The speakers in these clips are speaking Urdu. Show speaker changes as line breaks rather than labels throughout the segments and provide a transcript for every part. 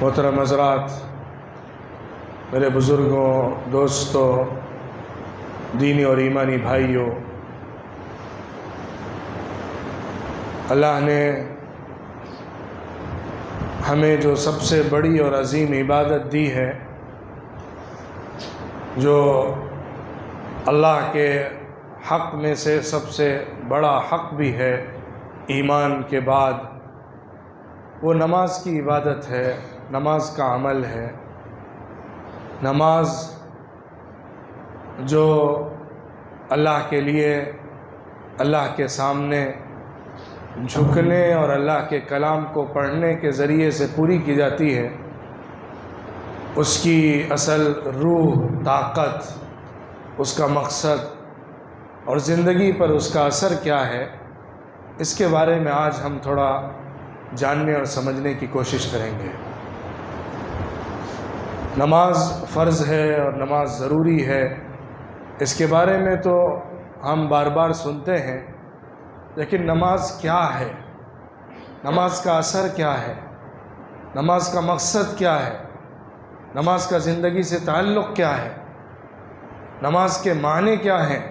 محترم حضرات، میرے بزرگوں، دوستوں، دینی اور ایمانی بھائیوں، اللہ نے ہمیں جو سب سے بڑی اور عظیم عبادت دی ہے، جو اللہ کے حق میں سے سب سے بڑا حق بھی ہے ایمان کے بعد، وہ نماز کی عبادت ہے، نماز کا عمل ہے۔ نماز جو اللہ کے لیے، اللہ کے سامنے جھکنے اور اللہ کے کلام کو پڑھنے کے ذریعے سے پوری کی جاتی ہے، اس کی اصل روح، طاقت، اس کا مقصد اور زندگی پر اس کا اثر کیا ہے، اس کے بارے میں آج ہم تھوڑا جاننے اور سمجھنے کی کوشش کریں گے۔ نماز فرض ہے اور نماز ضروری ہے، اس کے بارے میں تو ہم بار بار سنتے ہیں، لیکن نماز کیا ہے؟ نماز کا اثر کیا ہے؟ نماز کا مقصد کیا ہے؟ نماز کا زندگی سے تعلق کیا ہے؟ نماز کے معنی کیا ہیں؟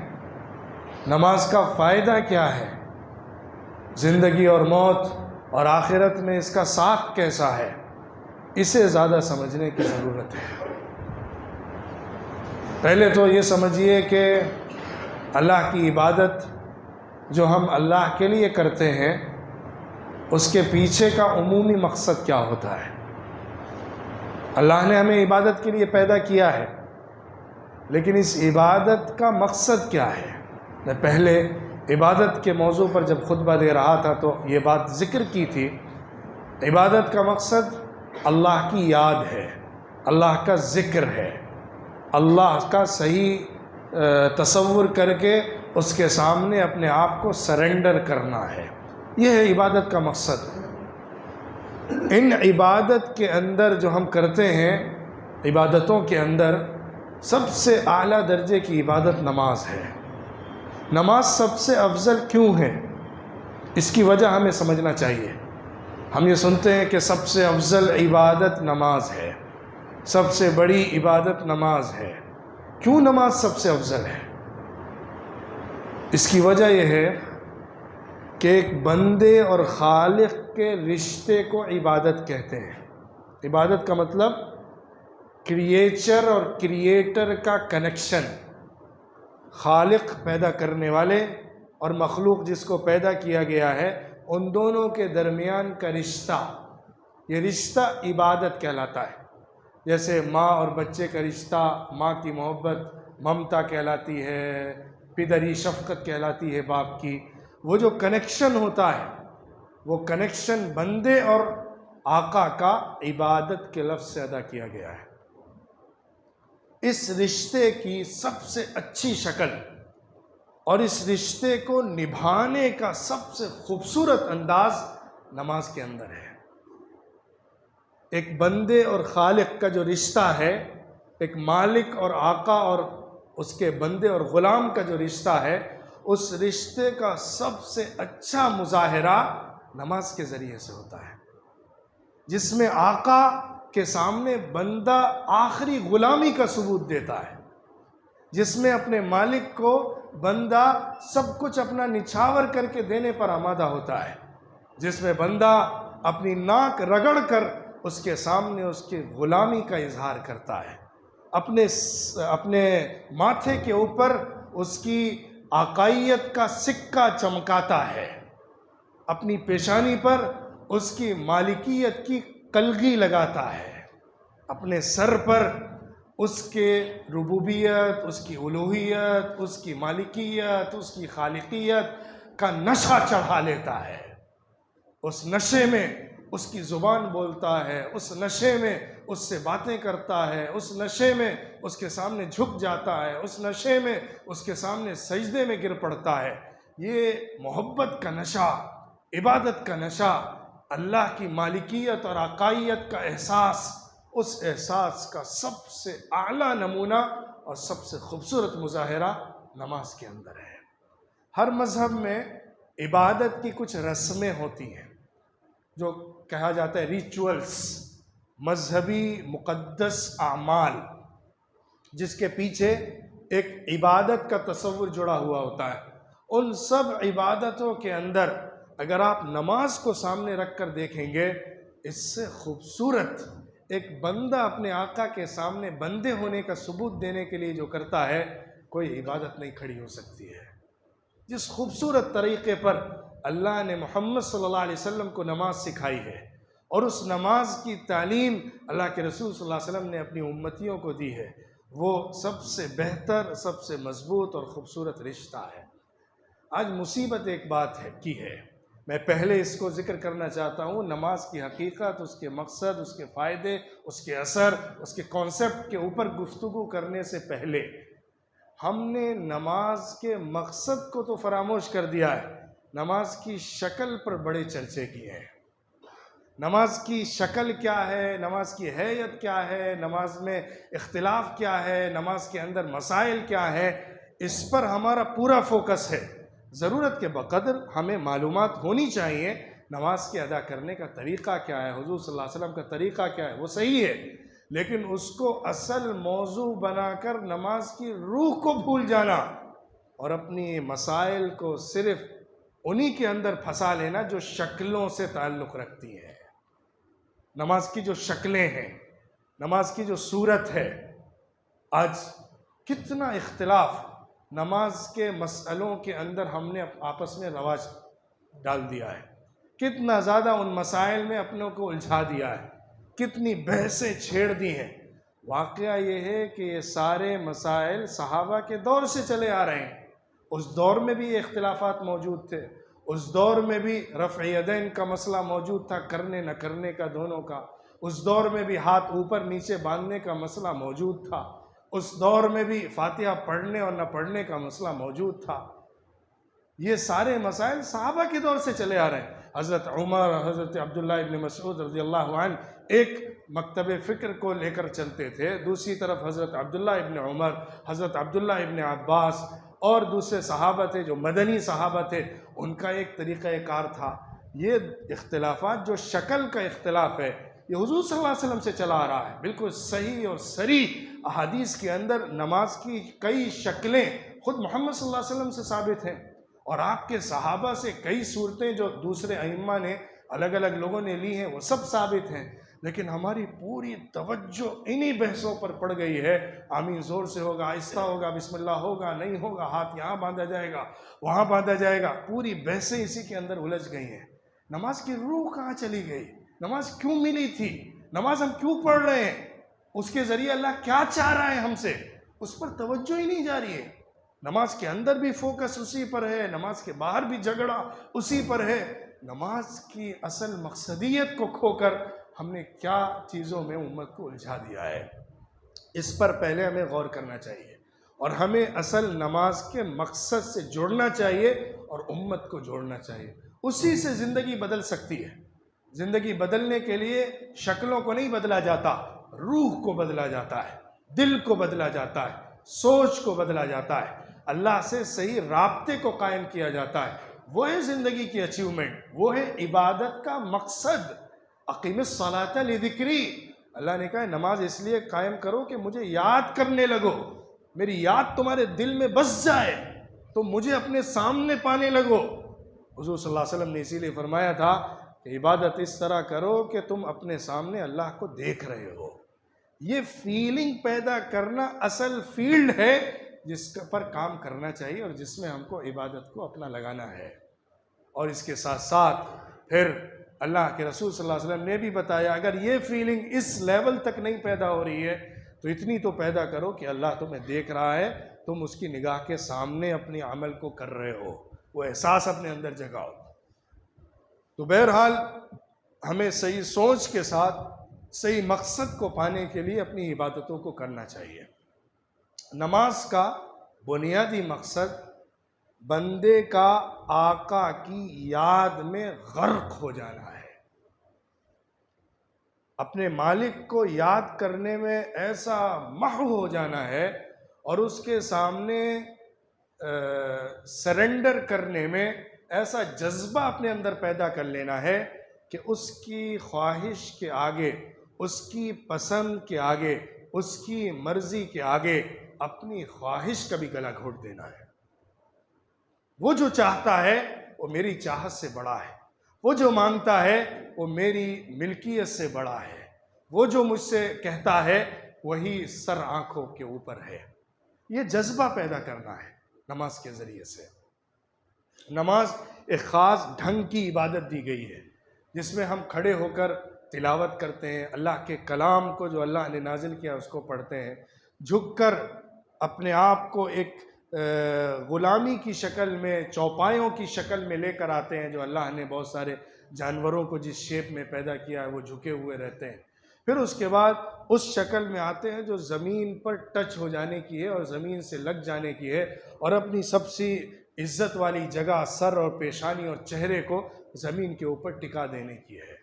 نماز کا فائدہ کیا ہے؟ زندگی اور موت اور آخرت میں اس کا ساتھ کیسا ہے؟ اسے زیادہ سمجھنے کی ضرورت ہے۔ پہلے تو یہ سمجھیے کہ اللہ کی عبادت جو ہم اللہ کے لیے کرتے ہیں، اس کے پیچھے کا عمومی مقصد کیا ہوتا ہے۔ اللہ نے ہمیں عبادت کے لیے پیدا کیا ہے، لیکن اس عبادت کا مقصد کیا ہے؟ میں پہلے عبادت کے موضوع پر جب خطبہ دے رہا تھا تو یہ بات ذکر کی تھی۔ عبادت کا مقصد اللہ کی یاد ہے، اللہ کا ذکر ہے، اللہ کا صحیح تصور کر کے اس کے سامنے اپنے آپ کو سرنڈر کرنا ہے، یہ ہے عبادت کا مقصد۔ ان عبادت کے اندر جو ہم کرتے ہیں، عبادتوں کے اندر سب سے اعلیٰ درجے کی عبادت نماز ہے۔ نماز سب سے افضل کیوں ہے؟ اس کی وجہ ہمیں سمجھنا چاہیے۔ ہم یہ سنتے ہیں کہ سب سے افضل عبادت نماز ہے، سب سے بڑی عبادت نماز ہے۔ کیوں نماز سب سے افضل ہے؟ اس کی وجہ یہ ہے کہ ایک بندے اور خالق کے رشتے کو عبادت کہتے ہیں۔ عبادت کا مطلب کریچر اور کریٹر کا کنیکشن، خالق پیدا کرنے والے اور مخلوق جس کو پیدا کیا گیا ہے، ان دونوں کے درمیان کا رشتہ، یہ رشتہ عبادت کہلاتا ہے۔ جیسے ماں اور بچے کا رشتہ، ماں کی محبت ممتا کہلاتی ہے، پدری شفقت کہلاتی ہے باپ کی۔ وہ جو کنیکشن ہوتا ہے، وہ کنیکشن بندے اور آقا کا عبادت کے لفظ سے ادا کیا گیا ہے۔ اس رشتے کی سب سے اچھی شکل اور اس رشتے کو نبھانے کا سب سے خوبصورت انداز نماز کے اندر ہے۔ ایک بندے اور خالق کا جو رشتہ ہے، ایک مالک اور آقا اور اس کے بندے اور غلام کا جو رشتہ ہے، اس رشتے کا سب سے اچھا مظاہرہ نماز کے ذریعے سے ہوتا ہے، جس میں آقا کے سامنے بندہ آخری غلامی کا ثبوت دیتا ہے، جس میں اپنے مالک کو بندہ سب کچھ اپنا نچھاور کر کے دینے پر آمادہ ہوتا ہے، جس میں بندہ اپنی ناک رگڑ کر اس کے سامنے اس کی غلامی کا اظہار کرتا ہے، اپنے ماتھے کے اوپر اس کی آقائیت کا سکہ چمکاتا ہے، اپنی پیشانی پر اس کی مالکیت کی کلگی لگاتا ہے، اپنے سر پر اس کے ربوبیت، اس کی الوہیت، اس کی مالکیت، اس کی خالقیت کا نشہ چڑھا لیتا ہے۔ اس نشے میں اس کی زبان بولتا ہے، اس نشے میں اس سے باتیں کرتا ہے، اس نشے میں اس کے سامنے جھک جاتا ہے، اس نشے میں اس کے سامنے سجدے میں گر پڑتا ہے۔ یہ محبت کا نشہ، عبادت کا نشہ، اللہ کی مالکیت اور آقائیت کا احساس، اس احساس کا سب سے اعلیٰ نمونہ اور سب سے خوبصورت مظاہرہ نماز کے اندر ہے۔ ہر مذہب میں عبادت کی کچھ رسمیں ہوتی ہیں، جو کہا جاتا ہے ریچولز، مذہبی مقدس اعمال جس کے پیچھے ایک عبادت کا تصور جڑا ہوا ہوتا ہے، ان سب عبادتوں کے اندر اگر آپ نماز کو سامنے رکھ کر دیکھیں گے، اس سے خوبصورت ایک بندہ اپنے آقا کے سامنے بندے ہونے کا ثبوت دینے کے لیے جو کرتا ہے، کوئی عبادت نہیں کھڑی ہو سکتی ہے۔ جس خوبصورت طریقے پر اللہ نے محمد صلی اللہ علیہ وسلم کو نماز سکھائی ہے، اور اس نماز کی تعلیم اللہ کے رسول صلی اللہ علیہ وسلم نے اپنی امتیوں کو دی ہے، وہ سب سے بہتر، سب سے مضبوط اور خوبصورت رشتہ ہے۔ آج مصیبت ایک بات ہے میں پہلے اس کو ذکر کرنا چاہتا ہوں، نماز کی حقیقت، اس کے مقصد، اس کے فائدے، اس کے اثر، اس کے کانسیپٹ کے اوپر گفتگو کرنے سے پہلے ہم نے نماز کے مقصد کو تو فراموش کر دیا ہے، نماز کی شکل پر بڑے چرچے کیے ہیں۔ نماز کی شکل کیا ہے، نماز کی حیت کیا ہے، نماز میں اختلاف کیا ہے، نماز کے اندر مسائل کیا ہے، اس پر ہمارا پورا فوکس ہے۔ ضرورت کے بقدر ہمیں معلومات ہونی چاہیے نماز کے ادا کرنے کا طریقہ کیا ہے، حضور صلی اللہ علیہ وسلم کا طریقہ کیا ہے، وہ صحیح ہے، لیکن اس کو اصل موضوع بنا کر نماز کی روح کو بھول جانا اور اپنی مسائل کو صرف انہی کے اندر پھنسا لینا جو شکلوں سے تعلق رکھتی ہیں۔ نماز کی جو شکلیں ہیں، نماز کی جو صورت ہے، آج کتنا اختلاف نماز کے مسئلوں کے اندر ہم نے آپس میں رواج ڈال دیا ہے، کتنا زیادہ ان مسائل میں اپنوں کو الجھا دیا ہے، کتنی بحثیں چھیڑ دی ہیں۔ واقعہ یہ ہے کہ یہ سارے مسائل صحابہ کے دور سے چلے آ رہے ہیں، اس دور میں بھی یہ اختلافات موجود تھے، اس دور میں بھی رفع یدین کا مسئلہ موجود تھا، کرنے نہ کرنے کا دونوں کا، اس دور میں بھی ہاتھ اوپر نیچے باندھنے کا مسئلہ موجود تھا، اس دور میں بھی فاتحہ پڑھنے اور نہ پڑھنے کا مسئلہ موجود تھا۔ یہ سارے مسائل صحابہ کے دور سے چلے آ رہے ہیں۔ حضرت عمر، حضرت عبداللہ ابن مسعود رضی اللہ عنہ ایک مکتب فکر کو لے کر چلتے تھے، دوسری طرف حضرت عبداللہ ابن عمر، حضرت عبداللہ ابن عباس اور دوسرے صحابہ تھے جو مدنی صحابہ تھے، ان کا ایک طریقہ کار تھا۔ یہ اختلافات جو شکل کا اختلاف ہے، یہ حضور صلی اللہ علیہ وسلم سے چلا آ رہا ہے۔ بالکل صحیح اور صریح احادیث کے اندر نماز کی کئی شکلیں خود محمد صلی اللہ علیہ وسلم سے ثابت ہیں، اور آپ کے صحابہ سے کئی صورتیں جو دوسرے ائمہ نے الگ الگ لوگوں نے لی ہیں وہ سب ثابت ہیں، لیکن ہماری پوری توجہ انہی بحثوں پر پڑ گئی ہے۔ آمین زور سے ہوگا، آہستہ ہوگا، بسم اللہ ہوگا، نہیں ہوگا، ہاتھ یہاں باندھا جائے گا، وہاں باندھا جائے گا، پوری بحثیں اسی کے اندر الجھ گئی ہیں۔ نماز کی روح کہاں چلی گئی؟ نماز کیوں ملی تھی؟ نماز ہم کیوں پڑھ رہے ہیں؟ اس کے ذریعے اللہ کیا چاہ رہا ہے ہم سے؟ اس پر توجہ ہی نہیں جا رہی ہے۔ نماز کے اندر بھی فوکس اسی پر ہے، نماز کے باہر بھی جھگڑا اسی پر ہے۔ نماز کی اصل مقصدیت کو کھو کر ہم نے کیا چیزوں میں امت کو الجھا دیا ہے، اس پر پہلے ہمیں غور کرنا چاہیے، اور ہمیں اصل نماز کے مقصد سے جوڑنا چاہیے اور امت کو جوڑنا چاہیے۔ اسی سے زندگی بدل سکتی ہے۔ زندگی بدلنے کے لیے شکلوں کو نہیں بدلا جاتا، روح کو بدلا جاتا ہے، دل کو بدلا جاتا ہے، سوچ کو بدلا جاتا ہے، اللہ سے صحیح رابطے کو قائم کیا جاتا ہے۔ وہ ہے زندگی کی اچیومنٹ، وہ ہے عبادت کا مقصد۔ اقیم الصلاۃ لذکری، اللہ نے کہا نماز اس لیے قائم کرو کہ مجھے یاد کرنے لگو، میری یاد تمہارے دل میں بس جائے تو مجھے اپنے سامنے پانے لگو۔ حضور صلی اللہ علیہ وسلم نے اسی لیے فرمایا تھا کہ عبادت اس طرح کرو کہ تم اپنے سامنے اللہ کو دیکھ رہے ہو۔ یہ فیلنگ پیدا کرنا اصل فیلڈ ہے جس پر کام کرنا چاہیے اور جس میں ہم کو عبادت کو اپنا لگانا ہے۔ اور اس کے ساتھ ساتھ پھر اللہ کے رسول صلی اللہ علیہ وسلم نے بھی بتایا اگر یہ فیلنگ اس لیول تک نہیں پیدا ہو رہی ہے تو اتنی تو پیدا کرو کہ اللہ تمہیں دیکھ رہا ہے، تم اس کی نگاہ کے سامنے اپنی عمل کو کر رہے ہو، وہ احساس اپنے اندر جگاؤ۔ تو بہرحال ہمیں صحیح سوچ کے ساتھ صحیح مقصد کو پانے کے لیے اپنی عبادتوں کو کرنا چاہیے۔ نماز کا بنیادی مقصد بندے کا آقا کی یاد میں غرق ہو جانا ہے، اپنے مالک کو یاد کرنے میں ایسا محو ہو جانا ہے اور اس کے سامنے سرنڈر کرنے میں ایسا جذبہ اپنے اندر پیدا کر لینا ہے کہ اس کی خواہش کے آگے، اس کی پسند کے آگے، اس کی مرضی کے آگے اپنی خواہش کا بھی گلا گھونٹ دینا ہے۔ وہ جو چاہتا ہے وہ میری چاہت سے بڑا ہے، وہ جو مانگتا ہے وہ میری ملکیت سے بڑا ہے، وہ جو مجھ سے کہتا ہے وہی سر آنکھوں کے اوپر ہے۔ یہ جذبہ پیدا کرنا ہے نماز کے ذریعے سے۔ نماز ایک خاص ڈھنگ کی عبادت دی گئی ہے جس میں ہم کھڑے ہو کر تلاوت کرتے ہیں، اللہ کے کلام کو جو اللہ نے نازل کیا اس کو پڑھتے ہیں، جھک کر اپنے آپ کو ایک غلامی کی شکل میں، چوپایوں کی شکل میں لے کر آتے ہیں، جو اللہ نے بہت سارے جانوروں کو جس شیپ میں پیدا کیا ہے وہ جھکے ہوئے رہتے ہیں۔ پھر اس کے بعد اس شکل میں آتے ہیں جو زمین پر ٹچ ہو جانے کی ہے اور زمین سے لگ جانے کی ہے، اور اپنی سب سے عزت والی جگہ سر اور پیشانی اور چہرے کو زمین کے اوپر ٹکا دینے کی ہے۔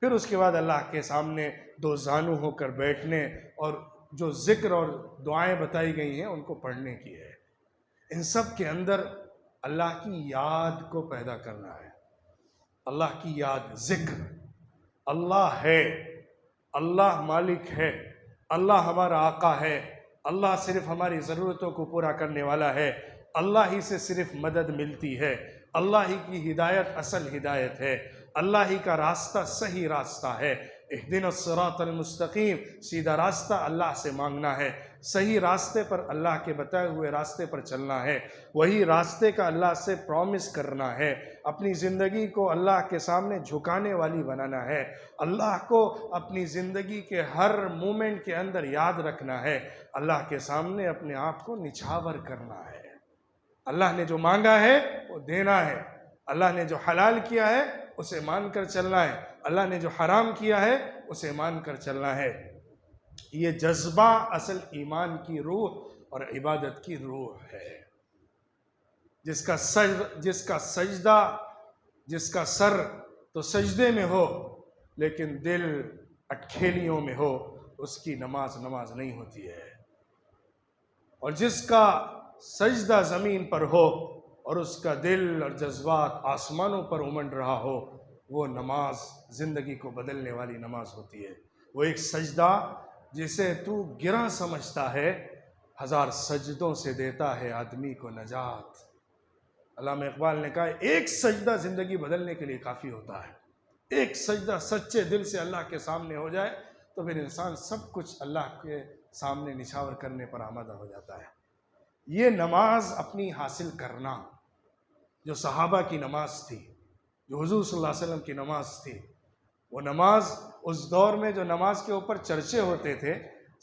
پھر اس کے بعد اللہ کے سامنے دو زانو ہو کر بیٹھنے اور جو ذکر اور دعائیں بتائی گئی ہیں ان کو پڑھنے کی ہے۔ ان سب کے اندر اللہ کی یاد کو پیدا کرنا ہے۔ اللہ کی یاد، ذکر، اللہ ہے، اللہ مالک ہے، اللہ ہمارا آقا ہے، اللہ صرف ہماری ضرورتوں کو پورا کرنے والا ہے، اللہ ہی سے صرف مدد ملتی ہے، اللہ ہی کی ہدایت اصل ہدایت ہے، اللہ ہی کا راستہ صحیح راستہ ہے۔ اہدنا الصراط المستقیم، سیدھا راستہ اللہ سے مانگنا ہے، صحیح راستے پر، اللہ کے بتائے ہوئے راستے پر چلنا ہے، وہی راستے کا اللہ سے پرومس کرنا ہے، اپنی زندگی کو اللہ کے سامنے جھکانے والی بنانا ہے، اللہ کو اپنی زندگی کے ہر مومنٹ کے اندر یاد رکھنا ہے، اللہ کے سامنے اپنے آپ کو نچھاور کرنا ہے۔ اللہ نے جو مانگا ہے وہ دینا ہے، اللہ نے جو حلال کیا ہے اسے مان کر چلنا ہے، اللہ نے جو حرام کیا ہے اسے مان کر چلنا ہے۔ یہ جذبہ اصل ایمان کی روح اور عبادت کی روح ہے، جس کا سر تو سجدے میں ہو لیکن دل اٹکھیلیوں میں ہو، اس کی نماز نہیں ہوتی ہے۔ اور جس کا سجدہ زمین پر ہو اور اس کا دل اور جذبات آسمانوں پر امنڈ رہا ہو، وہ نماز زندگی کو بدلنے والی نماز ہوتی ہے۔ وہ ایک سجدہ جسے تو گرا سمجھتا ہے، ہزار سجدوں سے دیتا ہے آدمی کو نجات۔ علامہ اقبال نے کہا ایک سجدہ زندگی بدلنے کے لیے کافی ہوتا ہے۔ ایک سجدہ سچے دل سے اللہ کے سامنے ہو جائے تو پھر انسان سب کچھ اللہ کے سامنے نچھاور کرنے پر آمادہ ہو جاتا ہے۔ یہ نماز اپنی حاصل کرنا، جو صحابہ کی نماز تھی، جو حضور صلی اللہ علیہ وسلم کی نماز تھی، وہ نماز اس دور میں جو نماز کے اوپر چرچے ہوتے تھے،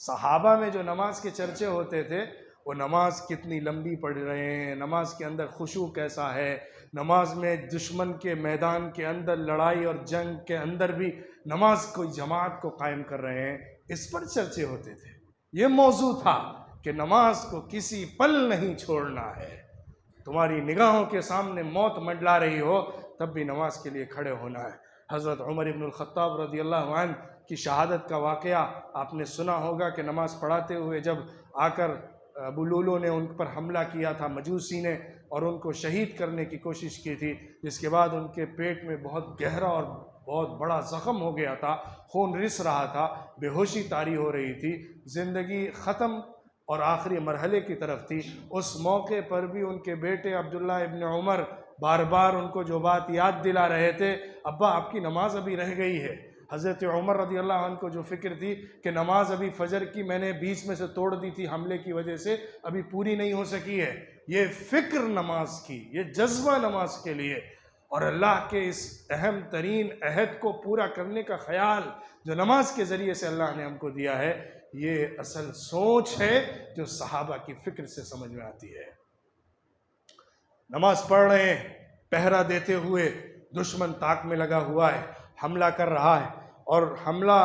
صحابہ میں جو نماز کے چرچے ہوتے تھے، وہ نماز کتنی لمبی پڑھ رہے ہیں، نماز کے اندر خشوع کیسا ہے، نماز میں دشمن کے میدان کے اندر لڑائی اور جنگ کے اندر بھی نماز کو جماعت کو قائم کر رہے ہیں، اس پر چرچے ہوتے تھے۔ یہ موضوع تھا کہ نماز کو کسی پل نہیں چھوڑنا ہے، تمہاری نگاہوں کے سامنے موت منڈلا رہی ہو تب بھی نماز کے لیے کھڑے ہونا ہے۔ حضرت عمر بن الخطاب رضی اللہ عنہ کی شہادت کا واقعہ آپ نے سنا ہوگا کہ نماز پڑھاتے ہوئے جب آ کر ابو لولو نے ان پر حملہ کیا تھا، مجوسی نے، اور ان کو شہید کرنے کی کوشش کی تھی، جس کے بعد ان کے پیٹ میں بہت گہرا اور بہت بڑا زخم ہو گیا تھا، خون رس رہا تھا، بے ہوشی طاری ہو رہی تھی، زندگی ختم اور آخری مرحلے کی طرف تھی۔ اس موقع پر بھی ان کے بیٹے عبداللہ ابن عمر بار بار ان کو جو بات یاد دلا رہے تھے، ابا آپ کی نماز ابھی رہ گئی ہے۔ حضرت عمر رضی اللہ عنہ کو جو فکر تھی کہ نماز ابھی فجر کی میں نے بیچ میں سے توڑ دی تھی حملے کی وجہ سے، ابھی پوری نہیں ہو سکی ہے، یہ فکر نماز کی، یہ جذبہ نماز کے لیے اور اللہ کے اس اہم ترین عہد کو پورا کرنے کا خیال جو نماز کے ذریعے سے اللہ نے ہم کو دیا ہے، یہ اصل سوچ ہے جو صحابہ کی فکر سے سمجھ میں آتی ہے۔ نماز پڑھ رہے ہیں، پہرا دیتے ہوئے دشمن طاق میں لگا ہوا ہے، حملہ کر رہا ہے، اور حملہ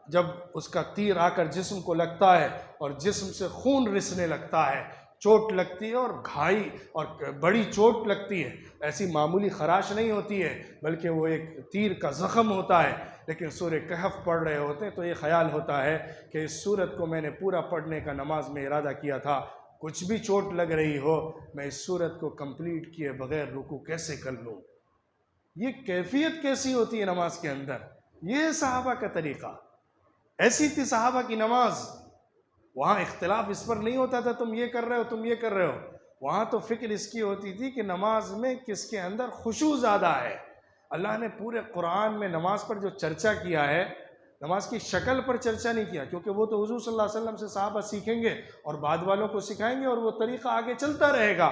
جب اس کا تیر آ کر جسم کو لگتا ہے اور جسم سے خون رسنے لگتا ہے، چوٹ لگتی ہے اور گھائی اور بڑی چوٹ لگتی ہے، ایسی معمولی خراش نہیں ہوتی ہے بلکہ وہ ایک تیر کا زخم ہوتا ہے۔ لیکن سورہ کہف پڑھ رہے ہوتے ہیں تو یہ خیال ہوتا ہے کہ اس سورت کو میں نے پورا پڑھنے کا نماز میں ارادہ کیا تھا، کچھ بھی چوٹ لگ رہی ہو میں اس سورت کو کمپلیٹ کیے بغیر رکوع کیسے کر لوں۔ یہ کیفیت کیسی ہوتی ہے نماز کے اندر، یہ صحابہ کا طریقہ۔ ایسی تھی صحابہ کی نماز، وہاں اختلاف اس پر نہیں ہوتا تھا تم یہ کر رہے ہو تم یہ کر رہے ہو، وہاں تو فکر اس کی ہوتی تھی کہ نماز میں کس کے اندر خشوع زیادہ ہے۔ اللہ نے پورے قرآن میں نماز پر جو چرچا کیا ہے، نماز کی شکل پر چرچا نہیں کیا، کیونکہ وہ تو حضور صلی اللہ علیہ وسلم سے صحابہ سیکھیں گے اور بعد والوں کو سکھائیں گے اور وہ طریقہ آگے چلتا رہے گا۔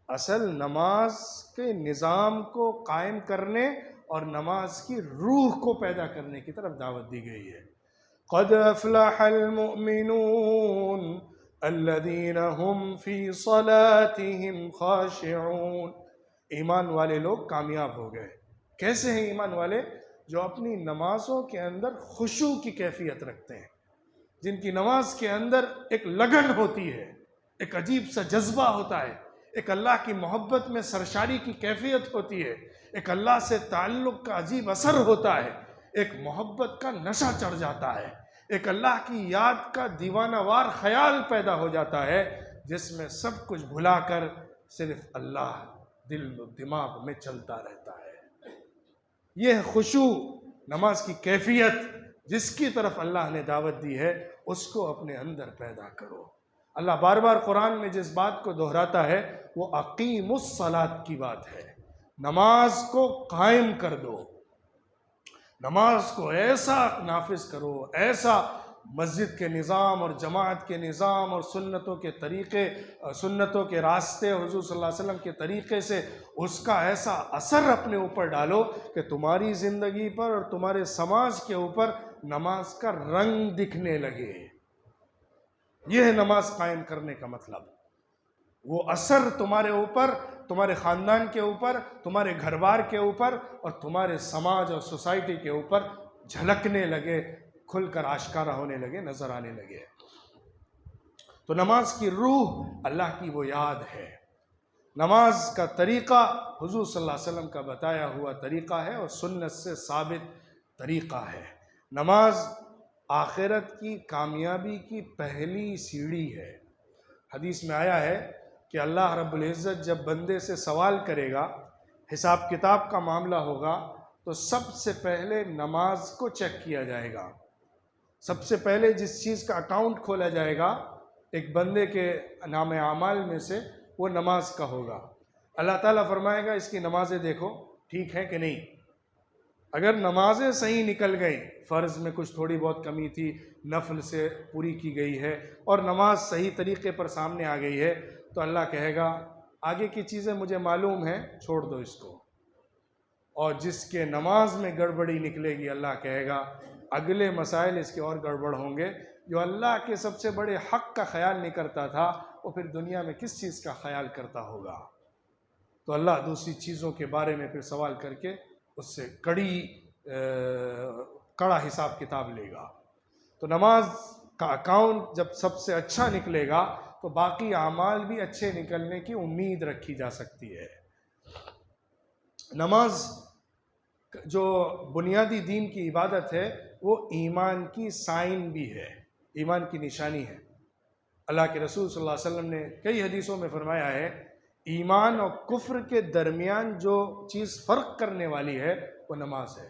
اصل نماز کے نظام کو قائم کرنے اور نماز کی روح کو پیدا کرنے کی طرف دعوت دی گئی ہے۔ قد افلح المؤمنون الذین هم فی صلاتهم خاشعون، ایمان والے لوگ کامیاب ہو گئے۔ کیسے ہیں ایمان والے؟ جو اپنی نمازوں کے اندر خشوع کی کیفیت رکھتے ہیں، جن کی نماز کے اندر ایک لگن ہوتی ہے، ایک عجیب سا جذبہ ہوتا ہے، ایک اللہ کی محبت میں سرشاری کی کیفیت ہوتی ہے، ایک اللہ سے تعلق کا عجیب اثر ہوتا ہے، ایک محبت کا نشہ چڑھ جاتا ہے، ایک اللہ کی یاد کا دیوانہ وار خیال پیدا ہو جاتا ہے، جس میں سب کچھ بھلا کر صرف اللہ دل و دماغ میں چلتا رہتا ہے۔ یہ خشوع، نماز کی کیفیت جس کی طرف اللہ نے دعوت دی ہے، اس کو اپنے اندر پیدا کرو۔ اللہ بار بار قرآن میں جس بات کو دہراتا ہے وہ اقیم الصلاۃ کی بات ہے۔ نماز کو قائم کر دو، نماز کو ایسا نافذ کرو، ایسا مسجد کے نظام اور جماعت کے نظام اور سنتوں کے طریقے، سنتوں کے راستے، حضور صلی اللہ علیہ وسلم کے طریقے سے اس کا ایسا اثر اپنے اوپر ڈالو کہ تمہاری زندگی پر اور تمہارے سماج کے اوپر نماز کا رنگ دکھنے لگے۔ یہ ہے نماز قائم کرنے کا مطلب۔ وہ اثر تمہارے اوپر، تمہارے خاندان کے اوپر، تمہارے گھر بار کے اوپر اور تمہارے سماج اور سوسائٹی کے اوپر جھلکنے لگے، کھل کر آشکارا ہونے لگے، نظر آنے لگے۔ تو نماز کی روح اللہ کی وہ یاد ہے۔ نماز کا طریقہ حضور صلی اللہ علیہ وسلم کا بتایا ہوا طریقہ ہے اور سنت سے ثابت طریقہ ہے۔ نماز آخرت کی کامیابی کی پہلی سیڑھی ہے۔ حدیث میں آیا ہے کہ اللہ رب العزت جب بندے سے سوال کرے گا، حساب کتاب کا معاملہ ہوگا، تو سب سے پہلے نماز کو چیک کیا جائے گا۔ سب سے پہلے جس چیز کا اکاؤنٹ کھولا جائے گا ایک بندے کے نام اعمال میں سے، وہ نماز کا ہوگا۔ اللہ تعالیٰ فرمائے گا اس کی نمازیں دیکھو ٹھیک ہے کہ نہیں۔ اگر نمازیں صحیح نکل گئیں، فرض میں کچھ تھوڑی بہت کمی تھی، نفل سے پوری کی گئی ہے اور نماز صحیح طریقے پر سامنے آ گئی ہے، تو اللہ کہے گا آگے کی چیزیں مجھے معلوم ہیں، چھوڑ دو اس کو۔ اور جس کے نماز میں گڑبڑی نکلے گی، اللہ کہے گا اگلے مسائل اس کے اور گڑبڑ ہوں گے۔ جو اللہ کے سب سے بڑے حق کا خیال نہیں کرتا تھا، وہ پھر دنیا میں کس چیز کا خیال کرتا ہوگا؟ تو اللہ دوسری چیزوں کے بارے میں پھر سوال کر کے اس سے کڑا حساب کتاب لے گا۔ تو نماز کا اکاؤنٹ جب سب سے اچھا نکلے گا تو باقی اعمال بھی اچھے نکلنے کی امید رکھی جا سکتی ہے۔ نماز جو بنیادی دین کی عبادت ہے، وہ ایمان کی سائن بھی ہے، ایمان کی نشانی ہے۔ اللہ کے رسول صلی اللہ علیہ وسلم نے کئی حدیثوں میں فرمایا ہے، ایمان اور کفر کے درمیان جو چیز فرق کرنے والی ہے وہ نماز ہے۔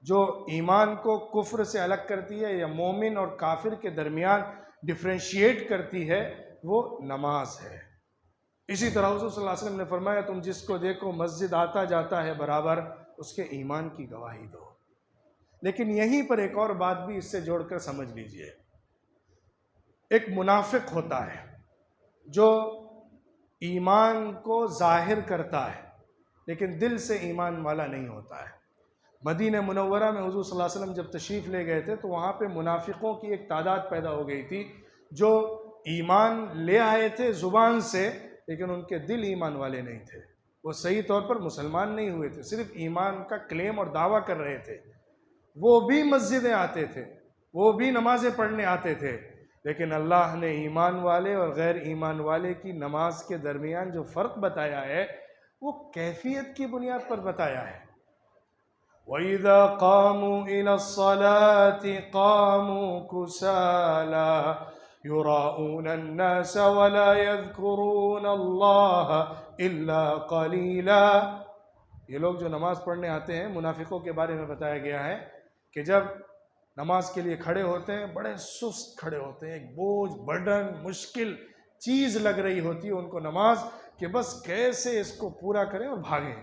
جو ایمان کو کفر سے الگ کرتی ہے یا مومن اور کافر کے درمیان ڈفرینشیٹ کرتی ہے، وہ نماز ہے۔ اسی طرح حضور صلی اللہ علیہ وسلم نے فرمایا، تم جس کو دیکھو مسجد آتا جاتا ہے برابر، اس کے ایمان کی گواہی دو۔ لیکن یہیں پر ایک اور بات بھی اس سے جوڑ کر سمجھ لیجئے۔ ایک منافق ہوتا ہے جو ایمان کو ظاہر کرتا ہے لیکن دل سے ایمان والا نہیں ہوتا ہے۔ مدینہ منورہ میں حضور صلی اللہ علیہ وسلم جب تشریف لے گئے تھے تو وہاں پہ منافقوں کی ایک تعداد پیدا ہو گئی تھی، جو ایمان لے آئے تھے زبان سے لیکن ان کے دل ایمان والے نہیں تھے۔ وہ صحیح طور پر مسلمان نہیں ہوئے تھے، صرف ایمان کا کلیم اور دعویٰ کر رہے تھے۔ وہ بھی مسجدیں آتے تھے، وہ بھی نمازیں پڑھنے آتے تھے، لیکن اللہ نے ایمان والے اور غیر ایمان والے کی نماز کے درمیان جو فرق بتایا ہے وہ کیفیت کی بنیاد پر بتایا ہے۔ وَإِذَا قَامُوا إِلَى الصَّلَاةِ قَامُوا كُسَالَىٰ يُرَاءُونَ النَّاسَ وَلَا يَذْكُرُونَ اللَّهَ إِلَّا قَلِيلًا۔ یہ لوگ جو نماز پڑھنے آتے ہیں، منافقوں کے بارے میں بتایا گیا ہے کہ جب نماز کے لیے کھڑے ہوتے ہیں بڑے سست کھڑے ہوتے ہیں، ایک بوجھ، برڈن، مشکل چیز لگ رہی ہوتی ہے ان کو نماز، کہ بس کیسے اس کو پورا کریں اور بھاگیں،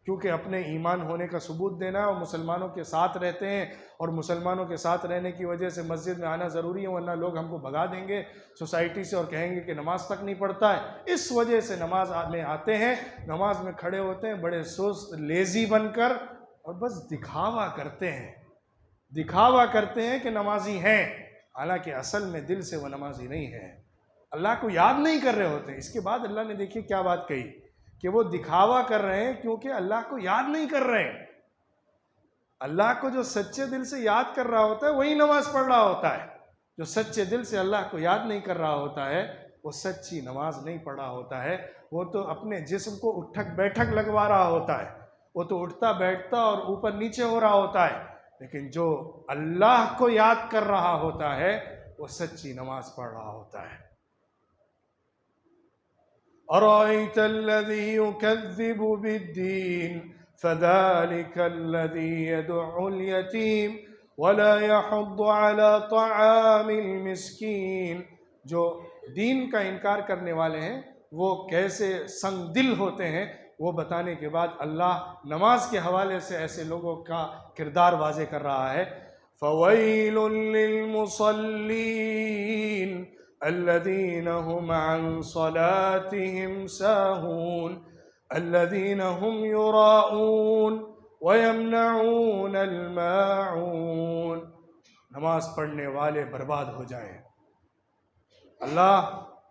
کیونکہ اپنے ایمان ہونے کا ثبوت دینا ہے اور مسلمانوں کے ساتھ رہتے ہیں، اور مسلمانوں کے ساتھ رہنے کی وجہ سے مسجد میں آنا ضروری ہے، ورنہ لوگ ہم کو بھگا دیں گے سوسائٹی سے اور کہیں گے کہ نماز تک نہیں پڑھتا ہے۔ اس وجہ سے نماز میں آتے ہیں، نماز میں کھڑے ہوتے ہیں بڑے سست لیزی بن کر، اور بس دکھاوا کرتے ہیں کہ نمازی ہیں، حالانکہ اصل میں دل سے وہ نمازی نہیں ہے، اللہ کو یاد نہیں کر رہے ہوتے۔ اس کے بعد اللہ نے دیکھیے کیا بات کہی کہ وہ دکھاوا کر رہے ہیں کیونکہ اللہ کو یاد نہیں کر رہے ہیں۔ اللہ کو جو سچے دل سے یاد کر رہا ہوتا ہے وہی نماز پڑھ رہا ہوتا ہے، جو سچے دل سے اللہ کو یاد نہیں کر رہا ہوتا ہے وہ سچی نماز نہیں پڑھ رہا ہوتا ہے، وہ تو اپنے جسم کو اٹھک بیٹھک لگوا رہا ہوتا ہے، وہ تو اٹھتا بیٹھتا اور اوپر نیچے ہو رہا ہوتا ہے، لیکن جو اللہ کو یاد کر رہا ہوتا ہے وہ سچی نماز پڑھ رہا ہوتا ہے۔ أَرَأَيْتَ الَّذِي يُكَذِّبُ بِالدِّينِ فَذَلِكَ الَّذِي يَدُعُّ الْيَتِيمَ وَلَا يَحُضُّ عَلَى طَعَامِ الْمِسْكِينِ، جو دین کا انکار کرنے والے ہیں وہ کیسے سنگ دل ہوتے ہیں، وہ بتانے کے بعد اللہ نماز کے حوالے سے ایسے لوگوں کا کردار واضح کر رہا ہے۔ فَوَيْلٌ لِّلْمُصَلِّينَ الذين هم عن صلاتهم ساهون الذين هم يراءون ويمنعون الماعون، نماز پڑھنے والے برباد ہو جائیں۔ اللہ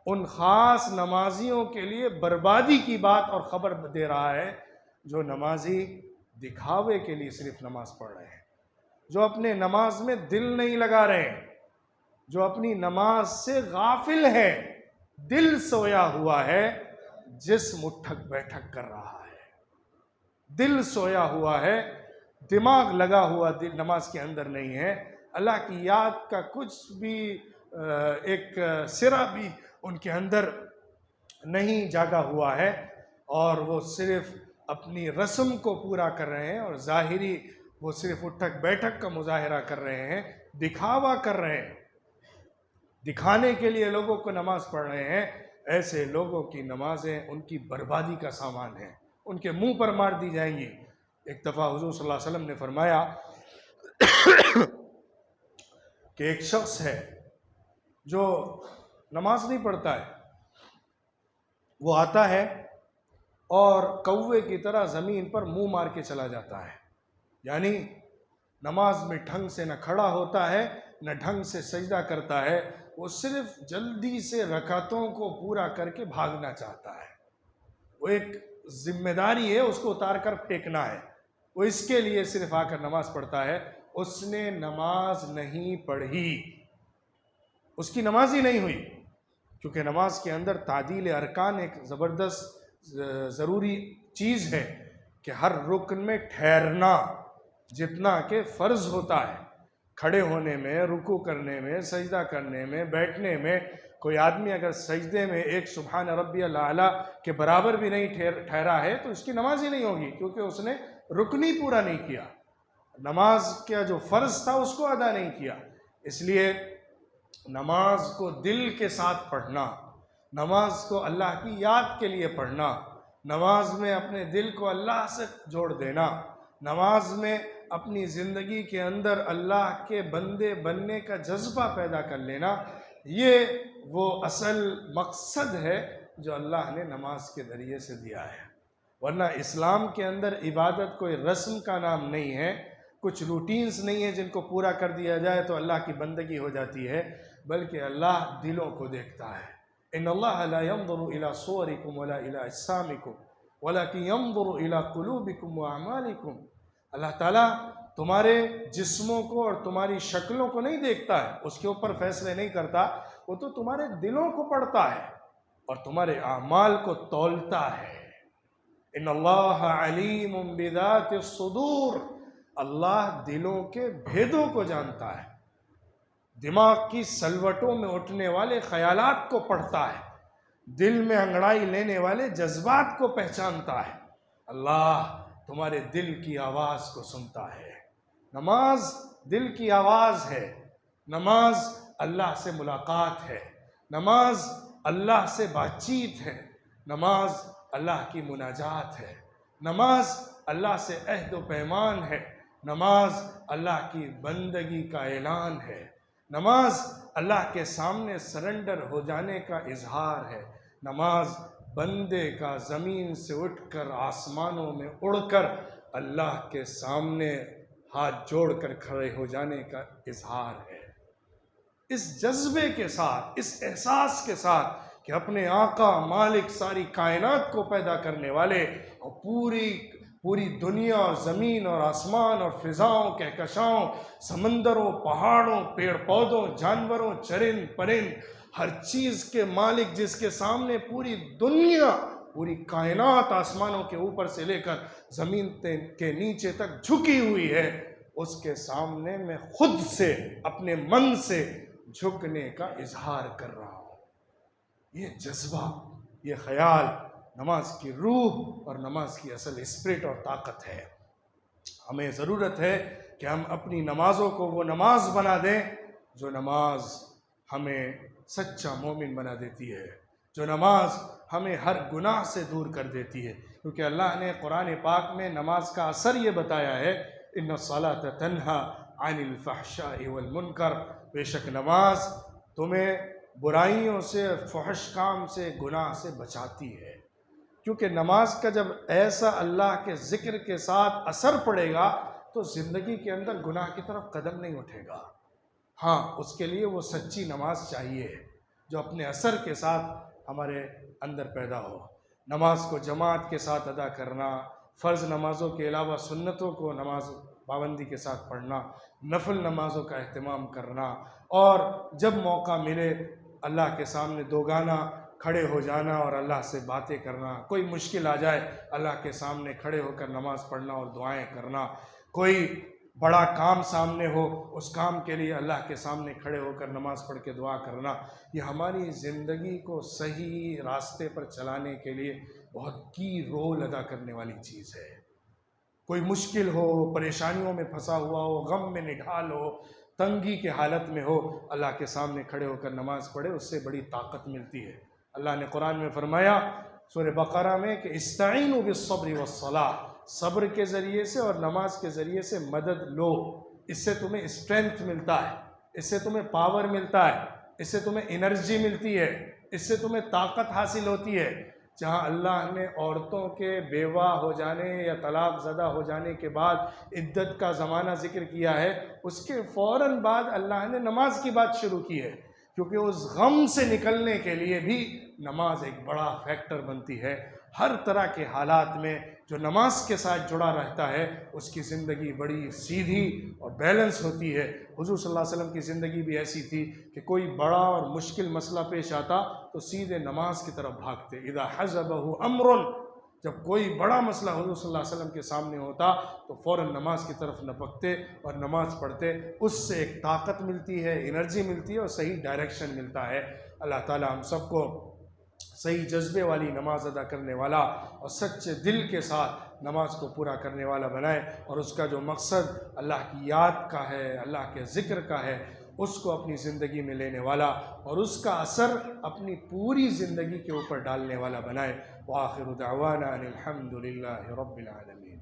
ان خاص نمازیوں کے لیے بربادی کی بات اور خبر دے رہا ہے جو نمازی دکھاوے کے لیے صرف نماز پڑھ رہے ہیں، جو اپنے نماز میں دل نہیں لگا رہے ہیں، جو اپنی نماز سے غافل ہے، دل سویا ہوا ہے، جسم اٹھک بیٹھک کر رہا ہے، دل سویا ہوا ہے، دماغ لگا ہوا دل نماز کے اندر نہیں ہے، اللہ کی یاد کا کچھ بھی ایک سرا بھی ان کے اندر نہیں جاگا ہوا ہے، اور وہ صرف اپنی رسم کو پورا کر رہے ہیں، اور ظاہری وہ صرف اٹھک بیٹھک کا مظاہرہ کر رہے ہیں، دکھاوا کر رہے ہیں، دکھانے کے لیے لوگوں کو نماز پڑھ رہے ہیں۔ ایسے لوگوں کی نمازیں ان کی بربادی کا سامان ہیں، ان کے منہ پر مار دی جائیں گی۔ ایک دفعہ حضور صلی اللہ علیہ وسلم نے فرمایا کہ ایک شخص ہے جو نماز نہیں پڑھتا ہے، وہ آتا ہے اور کوے کی طرح زمین پر منہ مار کے چلا جاتا ہے، یعنی نماز میں ڈھنگ سے نہ کھڑا ہوتا ہے نہ ڈھنگ سے سجدہ کرتا ہے، وہ صرف جلدی سے رکعتوں کو پورا کر کے بھاگنا چاہتا ہے، وہ ایک ذمہ داری ہے اس کو اتار کر پھینکنا ہے، وہ اس کے لیے صرف آ کر نماز پڑھتا ہے، اس نے نماز نہیں پڑھی، اس کی نماز ہی نہیں ہوئی، کیونکہ نماز کے اندر تعدیل ارکان ایک زبردست ضروری چیز ہے کہ ہر رکن میں ٹھہرنا جتنا کہ فرض ہوتا ہے، کھڑے ہونے میں، رکوع کرنے میں، سجدہ کرنے میں، بیٹھنے میں، کوئی آدمی اگر سجدے میں ایک سبحان ربی الاعلیٰ کے برابر بھی نہیں ٹھہرا ہے تو اس کی نماز ہی نہیں ہوگی، کیونکہ اس نے رکن ہی پورا نہیں کیا، نماز کا جو فرض تھا اس کو ادا نہیں کیا۔ اس لیے نماز کو دل کے ساتھ پڑھنا، نماز کو اللہ کی یاد کے لیے پڑھنا، نماز میں اپنے دل کو اللہ سے جوڑ دینا، نماز میں اپنی زندگی کے اندر اللہ کے بندے بننے کا جذبہ پیدا کر لینا، یہ وہ اصل مقصد ہے جو اللہ نے نماز کے ذریعے سے دیا ہے۔ ورنہ اسلام کے اندر عبادت کوئی رسم کا نام نہیں ہے، کچھ روٹینز نہیں ہے جن کو پورا کر دیا جائے تو اللہ کی بندگی ہو جاتی ہے، بلکہ اللہ دلوں کو دیکھتا ہے۔ ان اللہ لا ينظر الى صورکم ولا الى اجسامکم ولكن ينظر الى قلوبکم واعمالکم، اللہ تعالیٰ تمہارے جسموں کو اور تمہاری شکلوں کو نہیں دیکھتا ہے، اس کے اوپر فیصلے نہیں کرتا، وہ تو تمہارے دلوں کو پڑھتا ہے اور تمہارے اعمال کو تولتا ہے۔ ان اللہ علیم بذات الصدور، اللہ دلوں کے بھیدوں کو جانتا ہے، دماغ کی سلوٹوں میں اٹھنے والے خیالات کو پڑھتا ہے، دل میں انگڑائی لینے والے جذبات کو پہچانتا ہے، اللہ تمہارے دل کی آواز کو سنتا ہے۔ نماز دل کی آواز ہے، نماز اللہ سے ملاقات ہے، نماز اللہ سے بات چیت ہے، نماز اللہ کی مناجات ہے، نماز اللہ سے عہد و پیمان ہے، نماز اللہ کی بندگی کا اعلان ہے، نماز اللہ کے سامنے سرنڈر ہو جانے کا اظہار ہے، نماز بندے کا زمین سے اٹھ کر آسمانوں میں اڑ کر اللہ کے سامنے ہاتھ جوڑ کر کھڑے ہو جانے کا اظہار ہے۔ اس جذبے کے ساتھ، اس احساس کے ساتھ کہ اپنے آقا مالک ساری کائنات کو پیدا کرنے والے اور پوری دنیا اور زمین اور آسمان اور فضاؤں، کہکشاؤں، سمندروں، پہاڑوں، پیڑ پودوں، جانوروں، چرند پرند، ہر چیز کے مالک، جس کے سامنے پوری دنیا، پوری کائنات آسمانوں کے اوپر سے لے کر زمین کے نیچے تک جھکی ہوئی ہے، اس کے سامنے میں خود سے اپنے من سے جھکنے کا اظہار کر رہا ہوں۔ یہ جذبہ، یہ خیال نماز کی روح اور نماز کی اصل اسپرٹ اور طاقت ہے۔ ہمیں ضرورت ہے کہ ہم اپنی نمازوں کو وہ نماز بنا دیں جو نماز ہمیں سچا مومن بنا دیتی ہے، جو نماز ہمیں ہر گناہ سے دور کر دیتی ہے، کیونکہ اللہ نے قرآن پاک میں نماز کا اثر یہ بتایا ہے، ان الصلاۃ تنہی عن الفحشاء والمنکر، بے شک نماز تمہیں برائیوں سے، فحش کام سے، گناہ سے بچاتی ہے۔ کیونکہ نماز کا جب ایسا اللہ کے ذکر کے ساتھ اثر پڑے گا تو زندگی کے اندر گناہ کی طرف قدم نہیں اٹھے گا۔ ہاں، اس کے لیے وہ سچی نماز چاہیے جو اپنے اثر کے ساتھ ہمارے اندر پیدا ہو۔ نماز کو جماعت کے ساتھ ادا کرنا، فرض نمازوں کے علاوہ سنتوں کو نماز پابندی کے ساتھ پڑھنا، نفل نمازوں کا اہتمام کرنا، اور جب موقع ملے اللہ کے سامنے دوگانہ کھڑے ہو جانا اور اللہ سے باتیں کرنا، کوئی مشکل آ جائے اللہ کے سامنے کھڑے ہو کر نماز پڑھنا اور دعائیں کرنا، کوئی بڑا کام سامنے ہو اس کام کے لیے اللہ کے سامنے کھڑے ہو کر نماز پڑھ کے دعا کرنا، یہ ہماری زندگی کو صحیح راستے پر چلانے کے لیے بہت کی رول ادا کرنے والی چیز ہے۔ کوئی مشکل ہو، پریشانیوں میں پھنسا ہوا ہو، غم میں نڈھال ہو، تنگی کے حالت میں ہو، اللہ کے سامنے کھڑے ہو کر نماز پڑھے، اس سے بڑی طاقت ملتی ہے۔ اللہ نے قرآن میں فرمایا سورہ بقرہ میں کہ استعینوا بالصبر والصلاۃ، صبر کے ذریعے سے اور نماز کے ذریعے سے مدد لو، اس سے تمہیں اسٹرینتھ ملتا ہے، اس سے تمہیں پاور ملتا ہے، اس سے تمہیں انرجی ملتی ہے، اس سے تمہیں طاقت حاصل ہوتی ہے۔ جہاں اللہ نے عورتوں کے بیوہ ہو جانے یا طلاق زدہ ہو جانے کے بعد عدت کا زمانہ ذکر کیا ہے، اس کے فوراً بعد اللہ نے نماز کی بات شروع کی ہے، کیونکہ اس غم سے نکلنے کے لیے بھی نماز ایک بڑا فیکٹر بنتی ہے۔ ہر طرح کے حالات میں جو نماز کے ساتھ جڑا رہتا ہے اس کی زندگی بڑی سیدھی اور بیلنس ہوتی ہے۔ حضور صلی اللہ علیہ وسلم کی زندگی بھی ایسی تھی کہ کوئی بڑا اور مشکل مسئلہ پیش آتا تو سیدھے نماز کی طرف بھاگتے۔ اذا حزبہ امر، جب کوئی بڑا مسئلہ حضور صلی اللہ علیہ وسلم کے سامنے ہوتا تو فوراً نماز کی طرف لپکتے اور نماز پڑھتے، اس سے ایک طاقت ملتی ہے، انرجی ملتی ہے اور صحیح ڈائریکشن ملتا ہے۔ اللہ تعالی ہم سب کو صحیح جذبے والی نماز ادا کرنے والا اور سچے دل کے ساتھ نماز کو پورا کرنے والا بنائے، اور اس کا جو مقصد اللہ کی یاد کا ہے، اللہ کے ذکر کا ہے، اس کو اپنی زندگی میں لینے والا اور اس کا اثر اپنی پوری زندگی کے اوپر ڈالنے والا بنائے۔ وآخر دعوانا ان الحمد للہ رب العالمین۔